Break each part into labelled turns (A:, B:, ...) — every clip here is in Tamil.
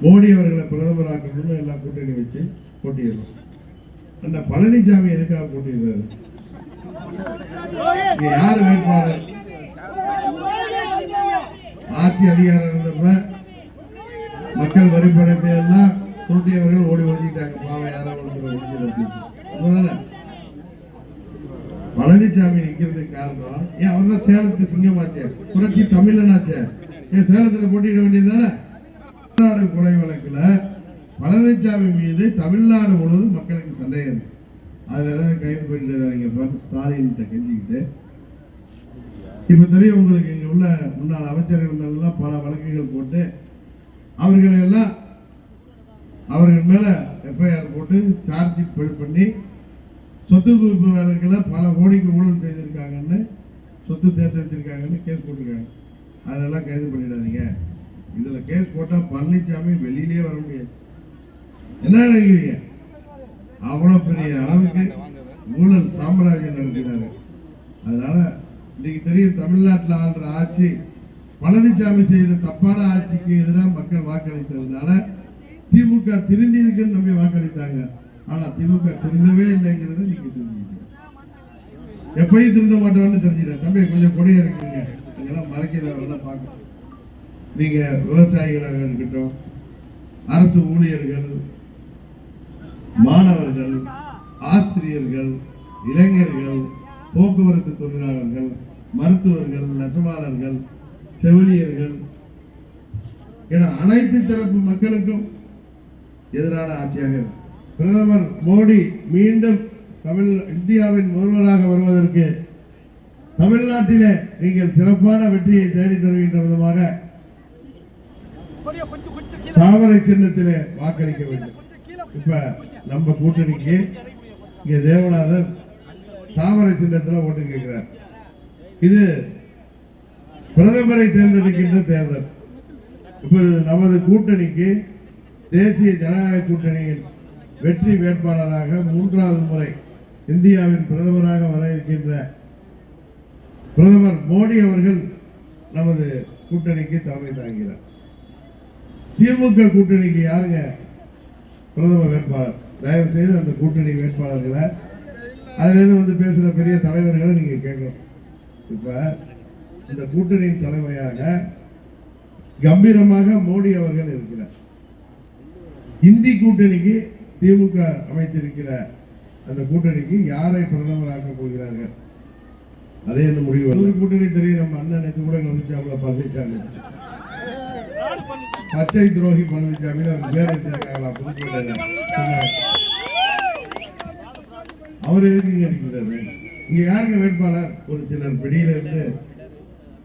A: மோடி அவர்களை பிரதமராக்கணும்னு எல்லாம் கூட்டணி வச்சு போட்டியிடுறோம். அந்த பழனிசாமி எதுக்காக போட்டியிடுறாரு? யாரு வேட்பாளர்? ஆட்சி அதிகாரம் இருந்தப்ப மக்கள் வரி பணத்தை எல்லாம் தூண்டியவர்கள் ஓடி ஒழிஞ்சிட்டாங்க. பாவம் யாராவது ஒழிஞ்சிருந்தானே. பழனிசாமி நிக்கிறதுக்கு காரணம் ஏன்? அவர் தான் சேலத்து சிங்கமாச்சே, புரட்சி தமிழனாச்சே. ஏன் சேலத்துல போட்டியிட வேண்டியதுதானே? தமிழ்நாடு கொலை வழக்குல பழனிசாமி மீது தமிழ்நாடு முழுவதும் மக்களுக்கு சந்தேகம் இருக்கு. அதுல ஏதாவது கைது பண்ணிட்டு ஸ்டாலின் கெஞ்சிக்கிட்டு இப்ப தெரியும் உங்களுக்கு. இங்க உள்ள முன்னாள் அமைச்சர்கள் எல்லாம் பல வழக்குகள் போட்டு அவர்கள் மேல எஃப்ஐஆர் போட்டு சார்ஜ் ஷீட் ஃபைல் பண்ணி சொத்து குவிப்பு வழக்குல பல கோடிக்கு ஊழல் செய்திருக்காங்கன்னு, சொத்து சேர்த்து வச்சிருக்காங்கன்னு கேஸ் போட்டிருக்காங்க. அதெல்லாம் கைது பண்ணிடாதீங்க. இதுல கேஸ் போட்டா பழனிசாமி வெளியிலே வர முடியாது. என்ன நினைக்கிறீங்க? அவ்வளவு பெரிய அளவுக்கு ஊழல் சாம்ராஜ்யம் நடத்தினாரு. அதனால இன்னைக்கு தெரியும், தமிழ்நாட்டில் ஆள்ற ஆட்சி பழனிசாமி செய்த தப்பான ஆட்சிக்கு எதிராக மக்கள் வாக்களித்ததுனால திமுக திருந்தி இருக்குன்னு நம்பி வாக்களித்தாங்க. ஆனா திமுக திருந்தவே இல்லைங்கிறத நீங்க தெரிஞ்சுக்கீங்க. எப்பயும் திருந்த மாட்டோம்னு தெரிஞ்சுட்டேன். தம்பி கொஞ்சம் கொடியா இருக்கீங்க, நீங்கெல்லாம் மறைக்கிறவரெல்லாம் பார்க்கணும். நீங்க விவசாயிகளாக இருக்கட்டும், அரசு ஊழியர்கள், மாணவர்கள், ஆசிரியர்கள், இளைஞர்கள், போக்குவரத்து தொழிலாளர்கள், மருத்துவர்கள், நெசவாளர்கள், செவிலியர்கள் என அனைத்து தரப்பு மக்களுக்கும் எதிரான ஆட்சியாக இருக்கு. பிரதமர் மோடி மீண்டும் இந்தியாவின் முதல்வராக வருவதற்கு தமிழ்நாட்டிலே நீங்கள் சிறப்பான வெற்றியை தேடி தருகின்ற விதமாக தாமரை சின்னத்திலே வாக்களிக்க வேண்டும். இப்ப நம்ம கூட்டணிக்கு இங்க தேவநாதர் தாமரை சின்னத்தில் ஓட்டு கேட்கிறார். இது பிரதமரை தேர்ந்தெடுக்கின்ற தேர்தல். இப்ப நமது கூட்டணிக்கு தேசிய ஜனநாயக கூட்டணியின் வெற்றி வேட்பாளராக 3வது முறை இந்தியாவின் பிரதமராக வர இருக்கின்ற பிரதமர் மோடி அவர்கள் நமது கூட்டணிக்கு தலைமை தாங்கிறார். திமுக கூட்டணிக்கு யாருங்க பிரதமர் வேட்பாளர்? தயவு செய்து அந்த கூட்டணி வேட்பாளர்களை, அதுல வந்து பேசுற பெரிய தலைவர்களை நீங்க கேட்கணும். இப்ப இந்த கூட்டணியின் தலைமையாக கம்பீரமாக மோடி அவர்கள் இருக்கிறார். இந்தி கூட்டணிக்கு திமுக அமைத்திருக்கிற அந்த கூட்டணிக்கு யாரை பிரதமராக்க போகிறார்கள்? அதே என்ன முடிவு? ஒரு கூட்டணி தெரியும். நம்ம அண்ணன் நேற்று கூட கவனிச்சாங்களா, பழனிசாமி பச்சை துரோகி பழனிசாமி அவர் பேர் வச்சிருக்காங்களா புதுக்கோட்டையில. அவர் எதுக்கு இங்க இருக்கிறாரு? இங்க யாருங்க வேட்பாளர்? ஒரு சிலர் பிடியில இருந்து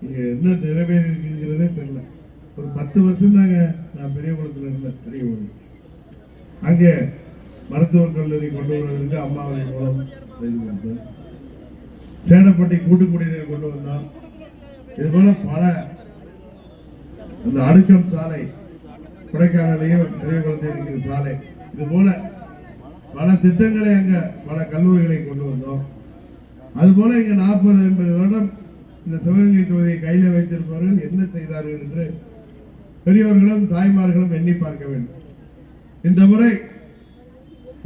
A: இங்க என்ன நிறைவேறி இருக்குங்கிறதே தெரியல. ஒரு 10 வருஷம் தாங்க நான் பெரிய குளத்துல இருந்தேன். பெரிய குளம் அங்கே மருத்துவக் கல்லூரி கொண்டு வருவதற்கு அம்மாவின் மூலம் செய்து கொடுத்தோம். சேடப்பட்டி கூட்டு குடிநீர் கொண்டு வந்தோம். இது போல பல அந்த அடுக்கம் சாலை, கொடைக்கானலையும் பெரிய குளத்தில் இருக்கிற சாலை, இது போல பல திட்டங்களை அங்க பல கல்லூரிகளை கொண்டு வந்தோம். அதுபோல இங்க 40-50 வருடம் இந்த சிவகங்கை தொகுதியை கையில வைத்திருப்பவர்கள் என்ன செய்தார்கள் என்று பெரியவர்களும் தாய்மார்களும் எண்ணி பார்க்க வேண்டும். இந்த முறை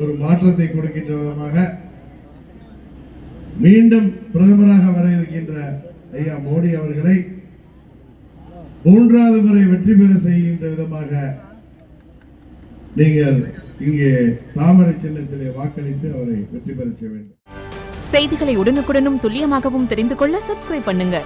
A: ஒரு மாற்றத்தை கொடுக்கின்ற விதமாக மீண்டும் பிரதமராக வர இருக்கின்ற ஐயா மோடி அவர்களை 3வது முறை வெற்றி பெற செய்கின்ற விதமாக நீங்கள் இங்கே தாமரை சின்னத்திலே வாக்களித்து அவரை வெற்றி பெற செய்ய வேண்டும்.
B: செய்திகளை உடனுக்குடனும் துல்லியமாகவும் தெரிந்து கொள்ள சப்ஸ்கிரைப் பண்ணுங்க.